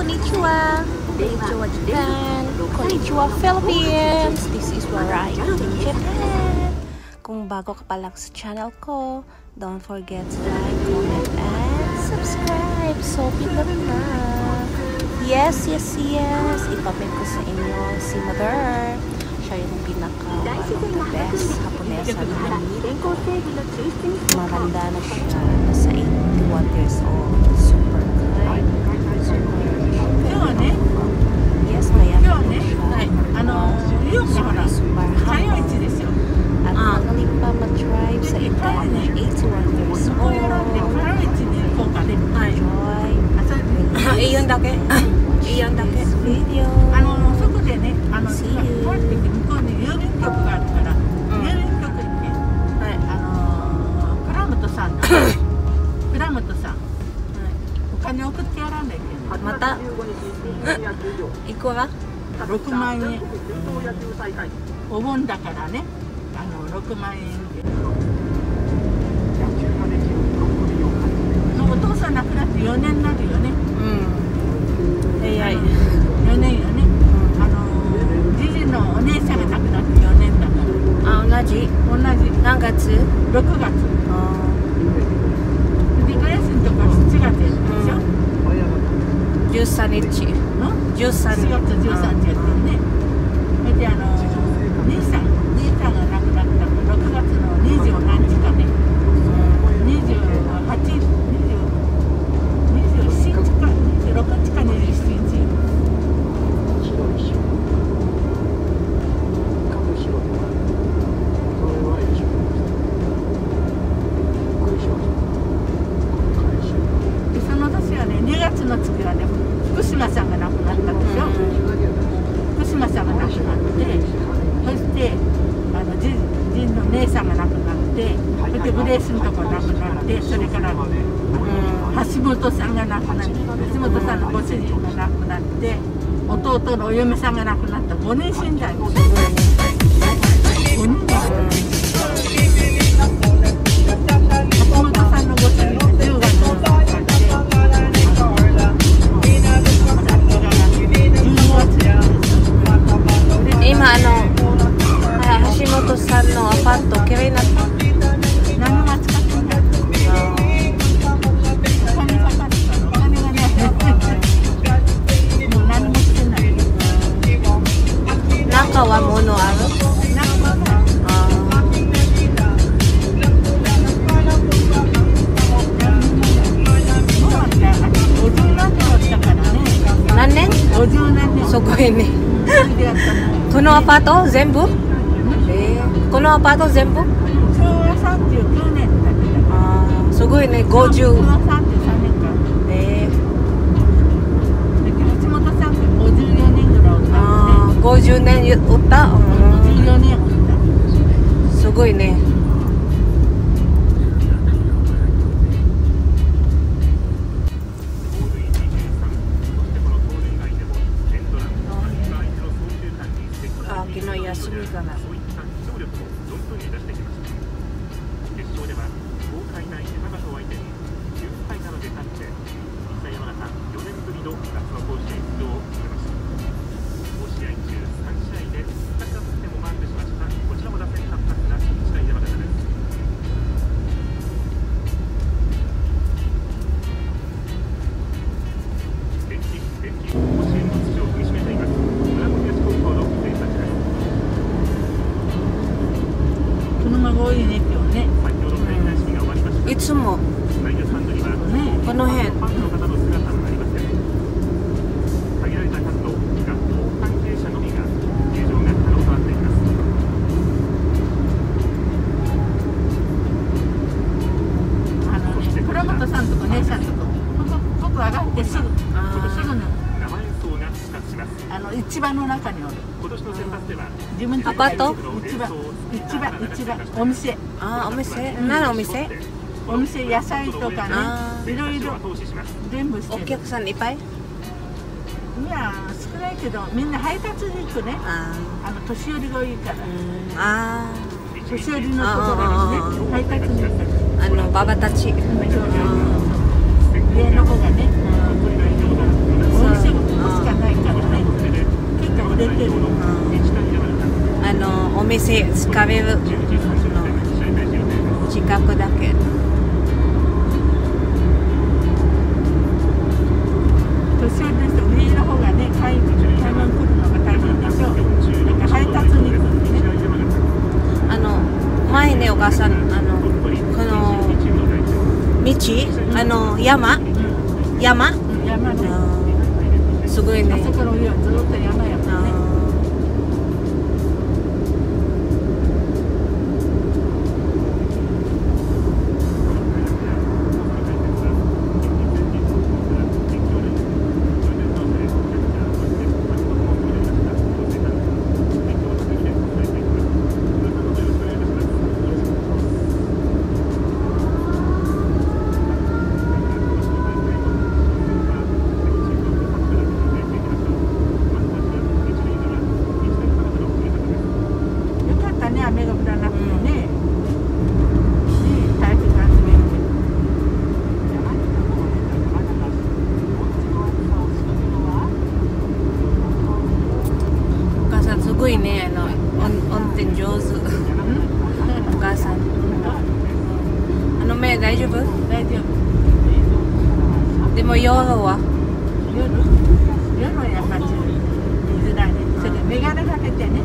Konnichiwa. Konnichiwa Japan. Konnichiwa Philippines. This is Warai in Japan. Kung bago ka pa lang sa channel ko, don't forget to like, comment, and subscribe. So, pindot na. Yes. Ipapin ko sa inyo si Mother. Siya yung pinaka one of the best Haponesa na maganda na siya. Nasa 81 years old. Super kind. Yes, mayaman siya. Super humble. At magaling pa mag-drive sa edad na 81 years old. Enjoy. Iyon dake. Iyon dake. Video. See you. 郵便局があるから、郵便局にね、クラムトさん、お金送ってやらないけど。また。いくら？6万円。お盆だからね、6万円で。お父さん亡くなって4年になるよね。4年よね。じじのお姉さんが亡くなって4年だから。同じ。何月？6月。で、グレースのとこは7月でしょ？13日。4月13日やってるね。それで兄さんが亡くなったの6月の20何日かね。27日か26日か27日。2月の月はね、福島さんが亡くなったでしょ。福島さんが亡くなって、そしてジンの姉さんが亡くなって、それでグレースのとこ亡くなって、それから橋本さんが亡くなって、橋本さんのご主人が亡くなって、弟のお嫁さんが亡くなった。5人死んだんですよ。5人だ。橋本さんのご主人が10月の今橋本さんのアパートきれいになった。何も使ってない。お金かかった。お金がね。もう何もしてない。中は物ある？中はない。50何年おったからね。何年？50何年。すごいね。このアパート全部？このアパート全部？昭和39年だけど。すごいね。50。昭和33年間。橋本さんが54年ぐらいおったんで。50年おった？54年おった。すごいね。昨日休みかな。いつもこの辺倉本さんとか姉さんとかここ上がってすぐの市場の中におる。自分アパート？市場お店。お店？何のお店？お店野菜とかね、いろいろ全部してる。お客さんいっぱい？いや少ないけどみんな配達に行くね。年寄りが多いから。年寄りのところにね配達に行く。ババたち。上の子がね、お店店疲れるの近くだけ。年寄りの人上の方がね買い物来るのが大変でしょ。なんか配達に行くのね。前ねお母さんこの道山山ね。すごいね。あそこの上はずっと山やもんね。雨が降らなくてね。台風が集める。お母さんすごいね運転上手。お母さん目大丈夫？大丈夫。でも夜は夜はやっぱり見づらいね。それで眼鏡かけてね。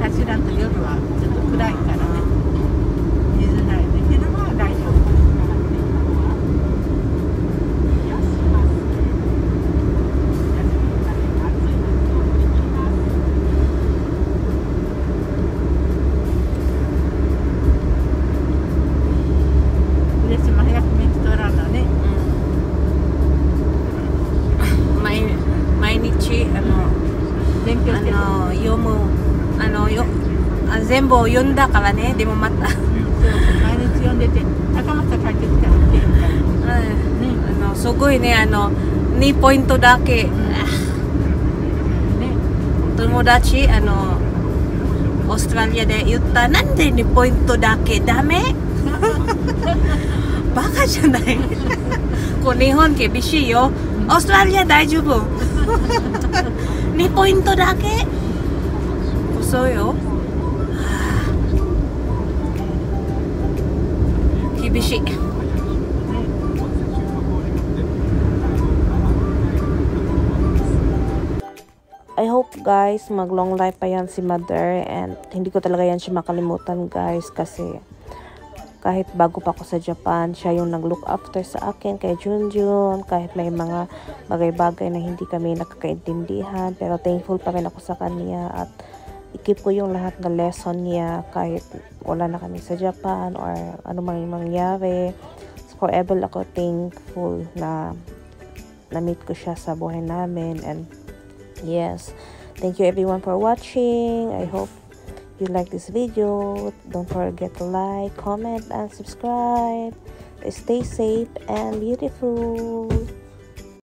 走らんと夜はちょっと暗いからね。見づらいね。昼間は大丈夫。嬉しいも早く免許取らんのね。毎日勉強してる。読む全部読んだからね。でもまた毎日読んでて高松帰ってきたら見てみたいな。すごいね2ポイントだけ、ね、友達オーストラリアで言った。なんで2ポイントだけダメ？バカじゃない？こう日本厳しいよ。オーストラリア大丈夫。2ポイントだけ遅いよ。厳しい。I hope guys mag long life pa yan si mother, and hindi ko talaga yan siya makalimutan guys, kasi kahit bago pa ako sa Japan, siya yung nag-look after sa akin kay Junjun, kahit may mga bagay-bagay na hindi kami nakakaintindihan, pero thankful pa rin ako sa kanya at i-keep ko yung lahat na lesson niya kahit wala na kami sa Japan or ano mang mangyari. Forever ako thankful na na-meet ko siya sa buhay namin. And yes, thank you everyone for watching. I hope you like this video. Don't forget to like, comment, and subscribe. Stay safe and beautiful.